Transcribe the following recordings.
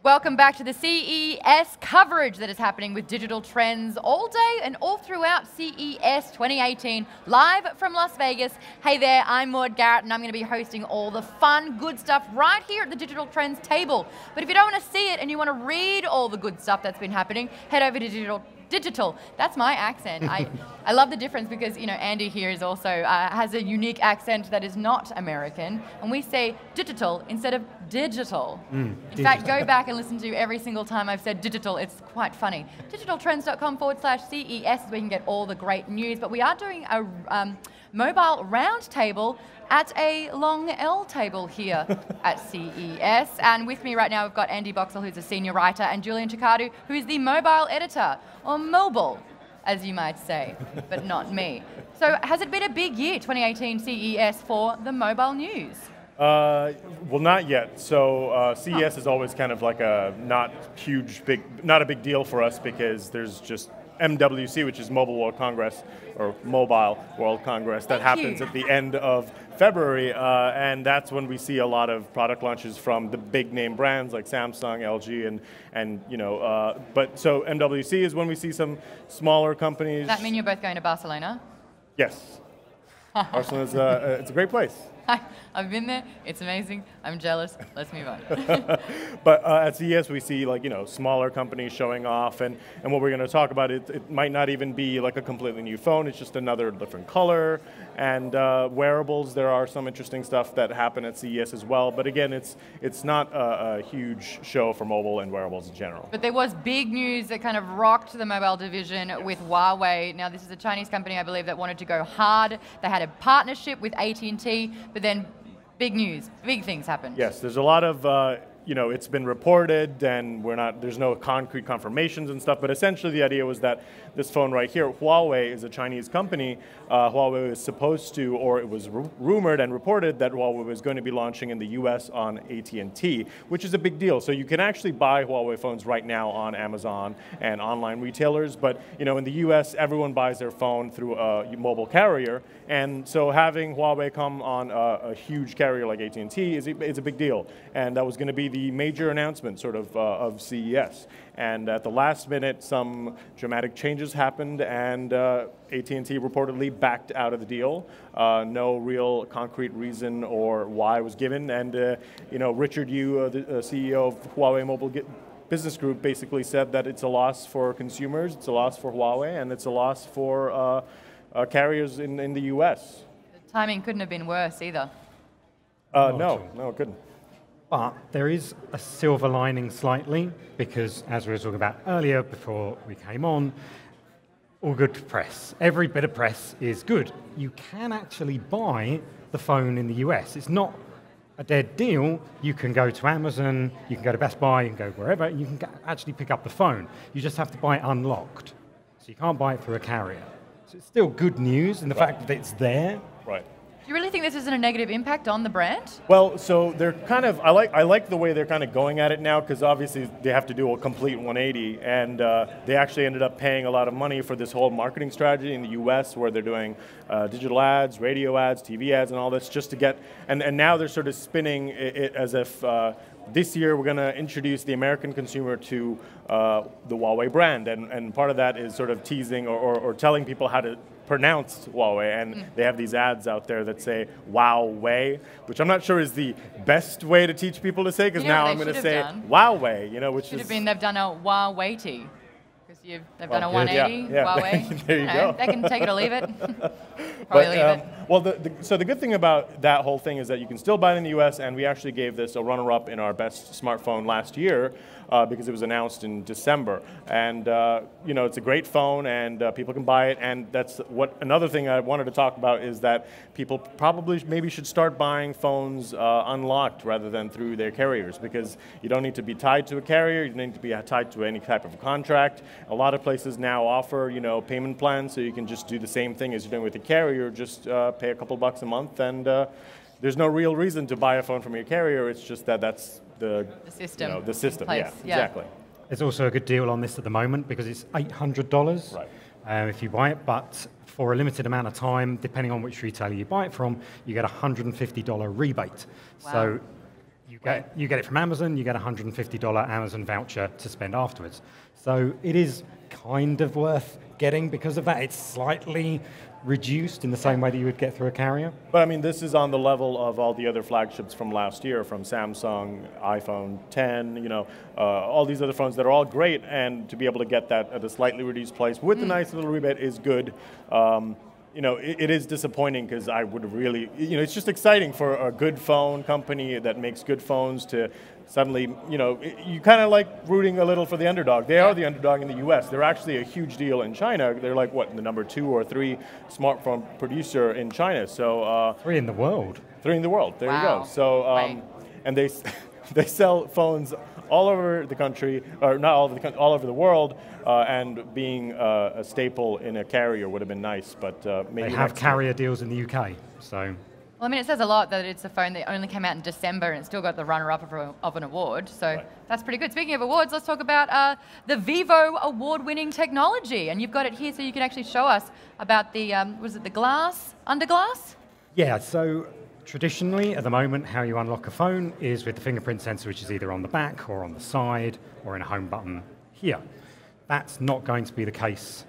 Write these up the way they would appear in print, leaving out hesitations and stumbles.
Welcome back to the CES coverage that is happening with digital trends all day and all throughout CES 2018, live from Las Vegas. Hey there, I'm Maud Garrett, and I'm going to be hosting all the fun, good stuff right here at the Digital Trends table. But if you don't want to see it and you want to read all the good stuff that's been happening, head over to Digital. That's my accent. I love the difference because, you know, Andy here is also has a unique accent that is not American, and we say digital instead of digital. In fact, go back and listen to every single time I've said digital. It's quite funny. Digitaltrends.com/CES is where you can get all the great news. But we are doing a mobile roundtable at a long L table here at CES. And with me right now, we've got Andy Boxall, who's a senior writer, and Julian Chikadu, who is the mobile editor, or mobile, as you might say, but not me. So has it been a big year, 2018 CES, for the mobile news? Well, not yet. So CES is always kind of like a not a big deal for us because there's just MWC, which is Mobile World Congress, or Mobile World Congress, that happens at the end of February, and that's when we see a lot of product launches from the big name brands like Samsung, LG, and you know. But so MWC is when we see some smaller companies. Does that mean you're both going to Barcelona? Yes. Barcelona's it's a great place. I've been there. It's amazing. I'm jealous. Let's move on. But at CES, we see, like, you know, smaller companies showing off, and what we're going to talk about, it might not even be like a completely new phone. It's just another different color. And wearables, there are some interesting stuff that happen at CES as well. But again, it's not a huge show for mobile and wearables in general. But there was big news that kind of rocked the mobile division with Huawei. Now, this is a Chinese company, I believe, that wanted to go hard. They had a partnership with AT&T, but then big news, big things happened. Yes, there's a lot of, you know, it's been reported, and there's no concrete confirmations and stuff, but essentially the idea was that this phone right here, Huawei, is a Chinese company. Huawei was supposed to, or it was rumored and reported that Huawei was going to be launching in the US on AT&T, which is a big deal. So you can actually buy Huawei phones right now on Amazon and online retailers, but, you know, in the US, everyone buys their phone through a mobile carrier, and so having Huawei come on a huge carrier like AT&T is a big deal, and that was going to be the major announcement sort of CES. And at the last minute, some dramatic changes happened, and AT&T reportedly backed out of the deal. No real concrete reason or why was given. And you know, Richard Yu, the CEO of Huawei Mobile Business Group, basically said that it's a loss for consumers, it's a loss for Huawei, and it's a loss for carriers in the US. The timing couldn't have been worse either. No, it couldn't. But there is a silver lining slightly, because as we were talking about earlier before we came on, all good press. Every bit of press is good. You can actually buy the phone in the US. It's not a dead deal. You can go to Amazon, you can go to Best Buy, you can go wherever, you can actually pick up the phone. You just have to buy it unlocked. So you can't buy it through a carrier. So it's still good news in the fact that it's there. Right. Do you really think this isn't a negative impact on the brand? Well, so they're kind of, I like the way they're kind of going at it now, because obviously they have to do a complete 180, and they actually ended up paying a lot of money for this whole marketing strategy in the US, where they're doing digital ads, radio ads, TV ads, and all this just to get, and now they're sort of spinning it as if this year we're going to introduce the American consumer to the Huawei brand, and part of that is sort of teasing or telling people how to pronounce Huawei, and they have these ads out there that say Huawei, which I'm not sure is the best way to teach people to say, because now I'm going to say Huawei, you know, which should have been, they've done a Huawei, because they've done a 180, yeah. Huawei. There you go. They can take it or leave it. Probably leave it. Well, so the good thing about that whole thing is that you can still buy it in the US, and we actually gave this a runner-up in our best smartphone last year, because it was announced in December. And you know, it's a great phone, and people can buy it. And that's what another thing I wanted to talk about is that people probably maybe should start buying phones unlocked rather than through their carriers, because you don't need to be tied to a carrier. You don't need to be tied to any type of contract. A lot of places now offer, you know, payment plans, so you can just do the same thing as you're doing with the carrier. Just pay a couple bucks a month, and there's no real reason to buy a phone from your carrier. It's just that that's the system. You know, the system. Yeah, exactly. There's also a good deal on this at the moment because it's $800. Right. if you buy it, but for a limited amount of time, depending on which retailer you buy it from, you get a $150 rebate. Wow. So you get it from Amazon, you get a $150 Amazon voucher to spend afterwards. So it is kind of worth getting because of that. It's slightly reduced in the same way that you would get through a carrier. But I mean, this is on the level of all the other flagships from last year, from Samsung, iPhone 10, all these other phones that are all great, and to be able to get that at a slightly reduced price with a nice little rebate is good. It is disappointing because I would really, it's just exciting for a good phone company that makes good phones to suddenly, you kind of like rooting a little for the underdog. They are the underdog in the US. They're actually a huge deal in China. They're like, what, the number 2 or 3 smartphone producer in China. So 3 in the world. 3 in the world. There you Wow. go. So, and they sell phones all over the country, or not all over the country, all over the world, and being a staple in a carrier would have been nice, but maybe They have carrier deals in the UK, so. Well, I mean, it says a lot that it's a phone that only came out in December and it's still got the runner-up of an award, so that's pretty good. Speaking of awards, let's talk about the Vivo award-winning technology, and you've got it here so you can actually show us about the, was it the glass, under glass? Yeah, so traditionally, at the moment, how you unlock a phone is with the fingerprint sensor, which is either on the back or on the side or in a home button here. That's not going to be the case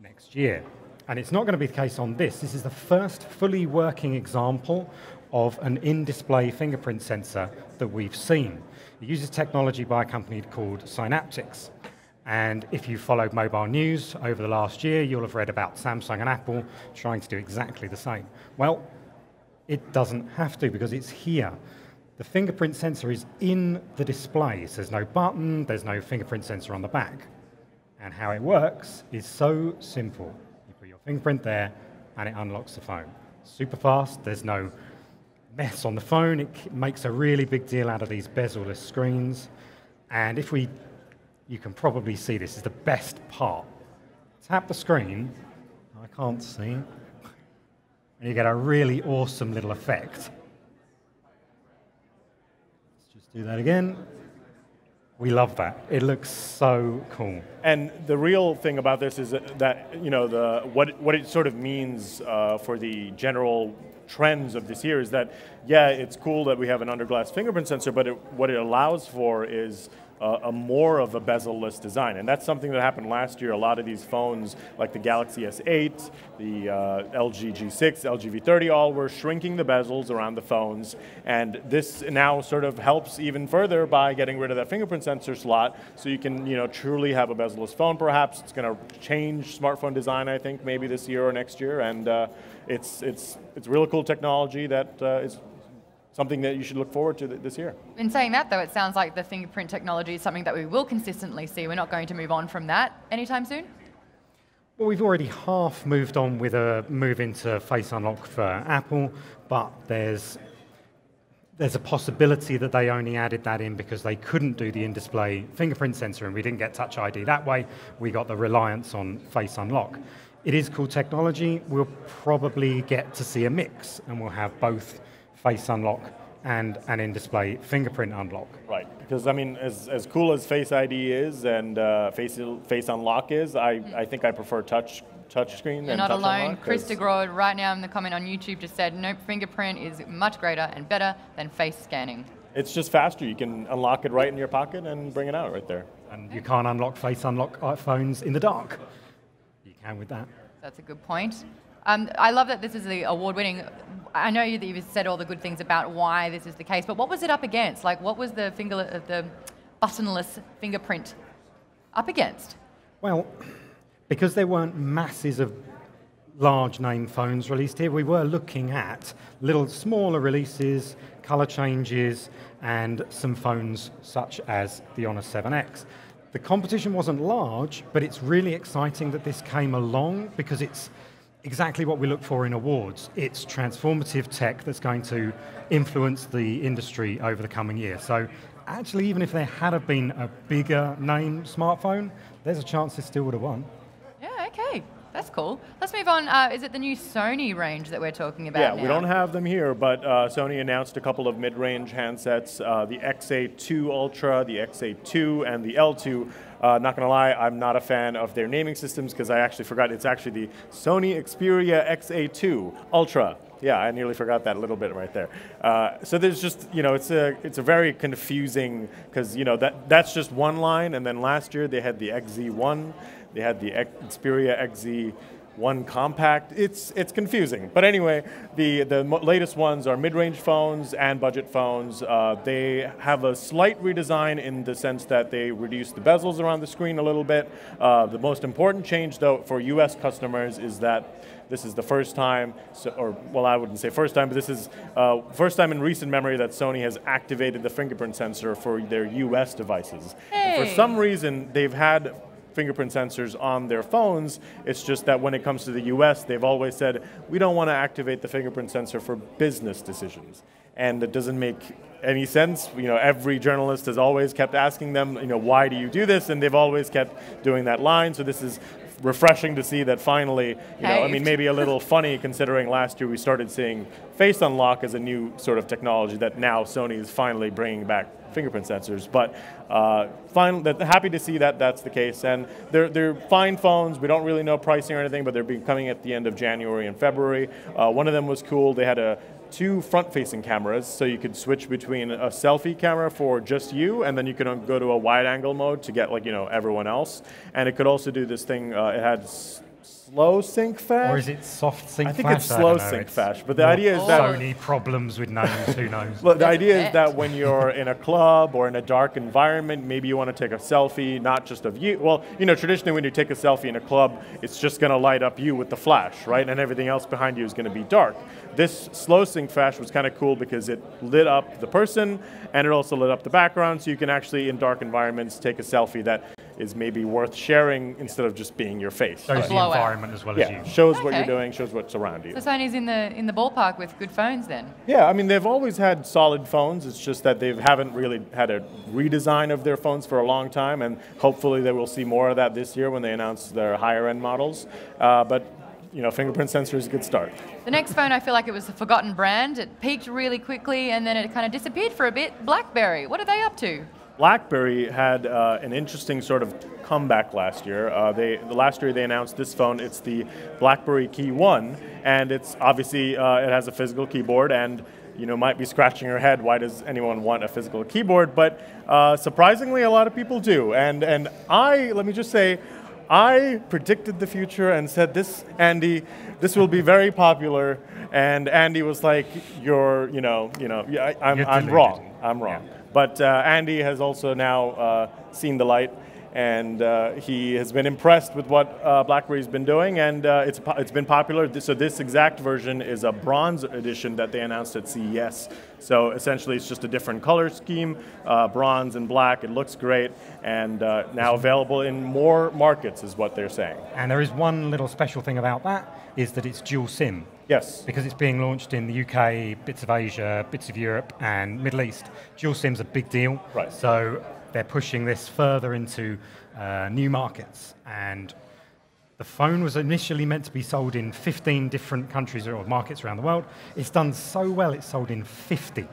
next year. And it's not going to be the case on this. This is the first fully working example of an in-display fingerprint sensor that we've seen. It uses technology by a company called Synaptics. And if you followed mobile news over the last year, you'll have read about Samsung and Apple trying to do exactly the same. Well, it doesn't have to because it's here. The fingerprint sensor is in the display. So there's no button, there's no fingerprint sensor on the back. And how it works is so simple. You put your fingerprint there and it unlocks the phone. Super fast, there's no mess on the phone. It makes a really big deal out of these bezel-less screens. And you can probably see this is the best part. Tap the screen, I can't see, and you get a really awesome little effect. Let's just do that again. We love that. It looks so cool. And the real thing about this is that what it sort of means for the general trends of this year is that, yeah, it's cool that we have an under-glass fingerprint sensor, but what it allows for is a more of a bezel-less design. And that's something that happened last year. A lot of these phones, like the Galaxy S8, the LG G6, LG V30, all were shrinking the bezels around the phones. And this now sort of helps even further by getting rid of that fingerprint sensor slot, so you can truly have a bezel-less phone perhaps. It's going to change smartphone design, I think, maybe this year or next year. And it's really cool technology that is something that you should look forward to this year. In saying that, though, it sounds like the fingerprint technology is something that we will consistently see. We're not going to move on from that anytime soon? Well, we've already half moved on with a move into Face Unlock for Apple, but there's a possibility that they only added that in because they couldn't do the in-display fingerprint sensor and we didn't get Touch ID that way. We got the reliance on Face Unlock. It is cool technology. We'll probably get to see a mix and we'll have both Face Unlock and an in-display fingerprint unlock. Right, because I mean, as cool as Face ID is and Face Unlock is, I think I prefer touch screen. You're not alone. Chris DeGraw right now in the comment on YouTube just said, nope, fingerprint is much greater and better than face scanning. It's just faster. You can unlock it right in your pocket and bring it out right there. And you can't unlock Face Unlock iPhones in the dark. You can with that. That's a good point. I love that this is the award-winning. I know that you've said all the good things about why this is the case, but what was it up against? Like, what was the buttonless fingerprint up against? Well, because there weren't masses of large name phones released here, we were looking at little smaller releases, color changes, and some phones such as the Honor 7X. The competition wasn't large, but it's really exciting that this came along because it's exactly what we look for in awards. It's transformative tech that's going to influence the industry over the coming year. So actually, even if there had have been a bigger name smartphone, there's a chance it still would have won. Yeah, okay. That's cool. Let's move on. Is it the new Sony range that we're talking about now? We don't have them here, but Sony announced a couple of mid-range handsets, the XA2 Ultra, the XA2, and the L2. Not gonna lie, I'm not a fan of their naming systems because I actually forgot it's actually the Sony Xperia XA2 Ultra. Yeah, I nearly forgot that a little bit right there. So there's just, it's a very confusing, because that's just one line, and then last year they had the XZ1, they had the Xperia XZ1 Compact. It's confusing, but anyway, the latest ones are mid-range phones and budget phones. They have a slight redesign in the sense that they reduced the bezels around the screen a little bit. The most important change, though, for US customers is that this is the first time, I wouldn't say first time, but this is first time in recent memory that Sony has activated the fingerprint sensor for their US devices. Hey. For some reason, they've had fingerprint sensors on their phones. It's just that when it comes to the US, they've always said, we don't want to activate the fingerprint sensor for business decisions. And it doesn't make any sense. Every journalist has always kept asking them, why do you do this? And they've always kept doing that line. So this is refreshing to see that finally, maybe a little funny considering last year we started seeing face unlock as a new sort of technology that now Sony is finally bringing back fingerprint sensors. But happy to see that that's the case. And they're fine phones. We don't really know pricing or anything, but they're coming at the end of January and February. One of them was cool. They had two front-facing cameras, so you could switch between a selfie camera for just you, and then you could go to a wide-angle mode to get everyone else. And it could also do this thing. It had slow sync flash, or is it soft sync? I think flash? it's slow sync flash. But the idea is that Sony problems with names. Who knows? Well, the idea is that when you're in a club or in a dark environment, maybe you want to take a selfie, not just of you. Well, traditionally when you take a selfie in a club, it's just going to light up you with the flash, right? And everything else behind you is going to be dark. This slow sync flash was kind of cool because it lit up the person and it also lit up the background, so you can actually, in dark environments, take a selfie that is maybe worth sharing instead of just being your face. Shows the environment as well as you. Shows what you're doing, shows what's around you. So Sony's in the ballpark with good phones then? Yeah, they've always had solid phones. It's just that they haven't really had a redesign of their phones for a long time, and hopefully they will see more of that this year when they announce their higher end models. But fingerprint sensor is a good start. The next phone, I feel like it was a forgotten brand. It peaked really quickly and then it kind of disappeared for a bit. Blackberry, what are they up to? Blackberry had an interesting sort of comeback last year. Last year they announced this phone. It's the Blackberry Key 1, and it's obviously it has a physical keyboard, and might be scratching your head, why does anyone want a physical keyboard? But surprisingly, a lot of people do. And let me just say, I predicted the future and said, Andy, this will be very popular. And Andy was like, I'm wrong. I'm wrong. Yeah. But Andy has also now seen the light, and he has been impressed with what BlackBerry's been doing, and it's been popular. So this exact version is a bronze edition that they announced at CES. So essentially it's just a different color scheme, bronze and black. It looks great, and now available in more markets is what they're saying. And there is one little special thing about that, is that it's dual SIM. Yes. Because it's being launched in the UK, bits of Asia, bits of Europe, and Middle East. Dual SIM's a big deal. Right. So they're pushing this further into new markets. And the phone was initially meant to be sold in 15 different countries or markets around the world. It's done so well, it's sold in 50.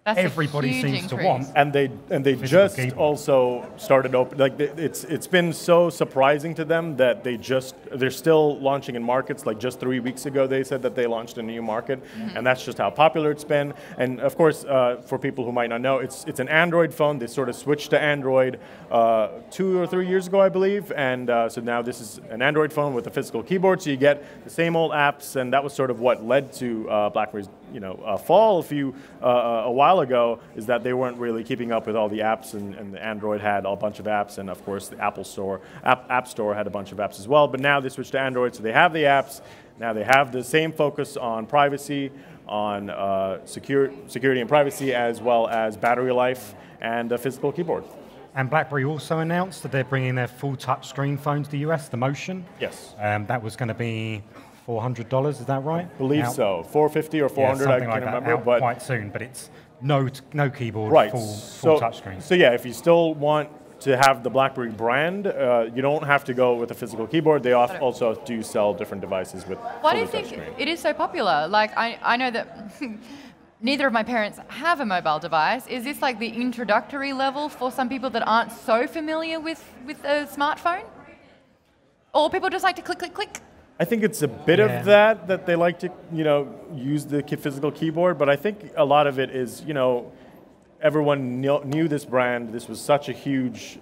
That's everybody seems to want. And they just keyboard. Also started open. It's been so surprising to them that they're still launching in markets. Like just 3 weeks ago, they said that they launched a new market, and that's just how popular it's been. And of course, for people who might not know, it's an Android phone. They sort of switched to Android 2 or 3 years ago, I believe, and so now this is an Android phone with a physical keyboard. So you get the same old apps, and that was sort of what led to BlackBerry's fall a while ago, is that they weren't really keeping up with all the apps, and the Android had a bunch of apps, and of course the Apple Store, App Store had a bunch of apps as well. But now they switched to Android, so they have the apps. Now they have the same focus on privacy, on security and privacy, as well as battery life and a physical keyboard. And BlackBerry also announced that they're bringing their full touchscreen phone to the US, the Motion. Yes. That was going to be $400, is that right? I believe so. $450 or $400, I can't remember. But quite soon, but it's no keyboard, right. full touchscreen. So yeah, if you still want to have the BlackBerry brand, you don't have to go with a physical keyboard. They also do sell different devices with. Why do you think it is so popular? Like I know that neither of my parents have a mobile device. Is this like the introductory level for some people that aren't so familiar with a smartphone? Or people just like to click, click, click? I think it's a bit of that they like to, use the physical keyboard, but I think a lot of it is, everyone knew this brand. This was such a huge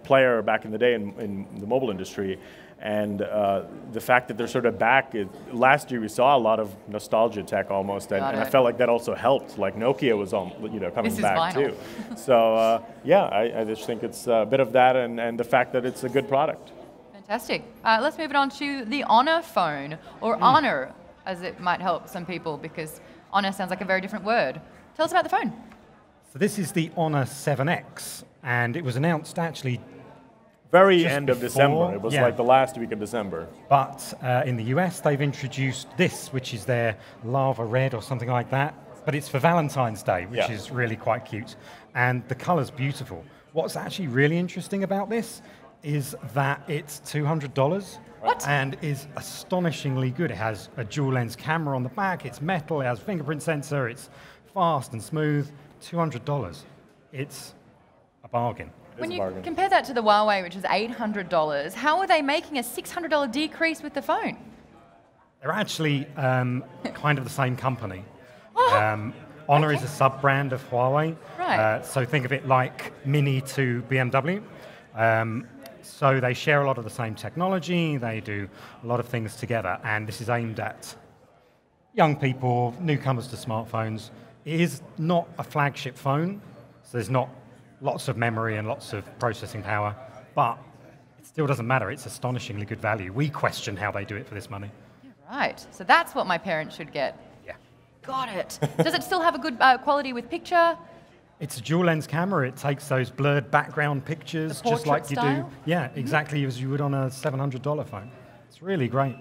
player back in the day in the mobile industry. And the fact that they're sort of back, last year we saw a lot of nostalgia tech almost, and I felt like that also helped. Like Nokia was coming back too. So I just think it's a bit of that, and the fact that it's a good product. Fantastic. Let's move it on to the Honor phone, or Honor, as it might help some people, because Honor sounds like a very different word. Tell us about the phone. So this is the Honor 7X, and it was announced actually very end of December. It was like the last week of December. But in the US, they've introduced this, which is their lava red or something like that. But it's for Valentine's Day, which is really quite cute. And the color's beautiful. What's actually really interesting about this is that it's $200 and is astonishingly good. It has a dual lens camera on the back, it's metal, it has fingerprint sensor, it's fast and smooth. $200. It's a bargain. When you compare that to the Huawei, which is $800, how are they making a $600 decrease with the phone? They're actually kind of the same company. Honor is a sub-brand of Huawei. Right. So think of it like Mini to BMW. So they share a lot of the same technology, they do a lot of things together, and this is aimed at young people, newcomers to smartphones. It is not a flagship phone, so there's not lots of memory and lots of processing power, but it still doesn't matter. It's astonishingly good value. We question how they do it for this money. Yeah, right, so that's what my parents should get. Yeah. Got it. Does it still have a good quality with picture? It's a dual lens camera. It takes those blurred background pictures just like you do. Yeah, exactly as you would on a $700 phone. It's really great.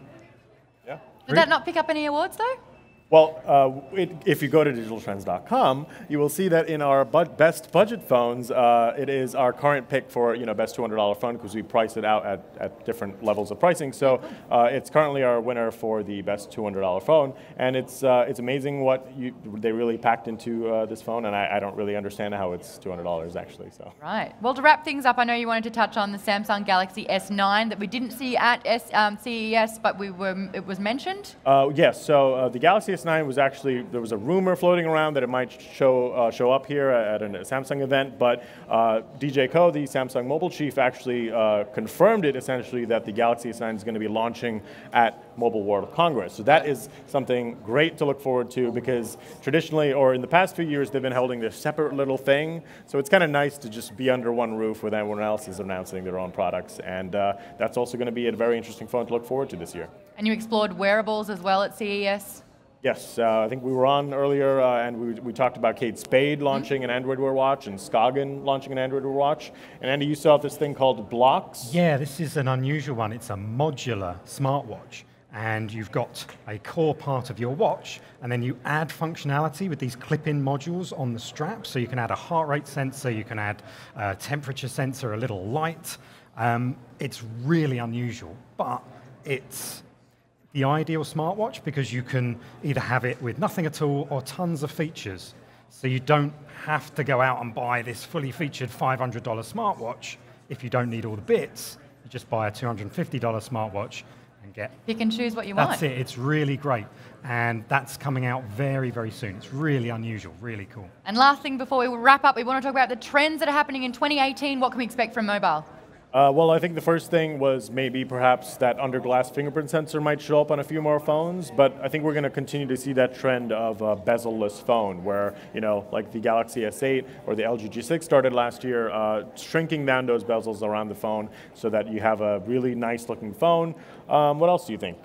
Yeah. Did that not pick up any awards though? Well, if you go to digitaltrends.com, you will see that in our best budget phones, it is our current pick for best $200 phone, because we price it out at different levels of pricing. So it's currently our winner for the best $200 phone, and it's amazing what they really packed into this phone, and I don't really understand how it's $200 actually. So right. Well, to wrap things up, I know you wanted to touch on the Samsung Galaxy S9 that we didn't see at CES, but it was mentioned. Yes. So the Galaxy S9 was actually, there was a rumor floating around that it might show up here at a Samsung event, but DJ Ko, the Samsung mobile chief, actually confirmed it essentially that the Galaxy S9 is going to be launching at Mobile World Congress. So that is something great to look forward to, because traditionally, or in the past few years, they've been holding this separate little thing. So it's kind of nice to just be under one roof when everyone else is announcing their own products. And that's also going to be a very interesting phone to look forward to this year. And you explored wearables as well at CES? Yes, I think we were on earlier, and we talked about Kate Spade launching an Android Wear watch, and Skagen launching an Android Wear watch. And Andy, you saw this thing called Blocks? Yeah, this is an unusual one. It's a modular smartwatch, and you've got a core part of your watch, and then you add functionality with these clip-in modules on the strap. So you can add a heart rate sensor, you can add a temperature sensor, a little light. It's really unusual, but it's the ideal smartwatch because you can either have it with nothing at all or tons of features. So you don't have to go out and buy this fully featured $500 smartwatch if you don't need all the bits. You just buy a $250 smartwatch and get... You can choose what you want. That's it. It's really great. And that's coming out very, very soon. It's really unusual, really cool. And last thing before we wrap up, we want to talk about the trends that are happening in 2018. What can we expect from mobile? Well, I think the first thing was maybe perhaps that under-glass fingerprint sensor might show up on a few more phones, but I think we're going to continue to see that trend of a bezel-less phone where, like the Galaxy S8 or the LG G6 started last year, shrinking down those bezels around the phone so that you have a really nice-looking phone. What else do you think?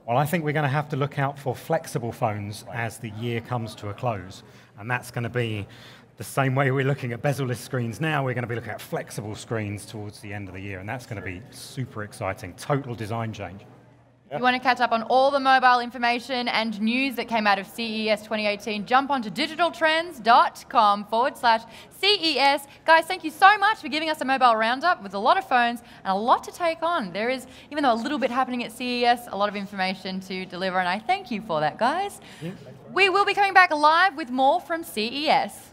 Well, I think we're going to have to look out for flexible phones as the year comes to a close, and that's going to be the same way we're looking at bezel-less screens now, we're going to be looking at flexible screens towards the end of the year, and that's going to be super exciting. Total design change. If you want to catch up on all the mobile information and news that came out of CES 2018, jump onto digitaltrends.com/CES. Guys, thank you so much for giving us a mobile roundup with a lot of phones and a lot to take on. There is, even though a little bit happening at CES, a lot of information to deliver, and I thank you for that, guys. Yeah. We will be coming back live with more from CES.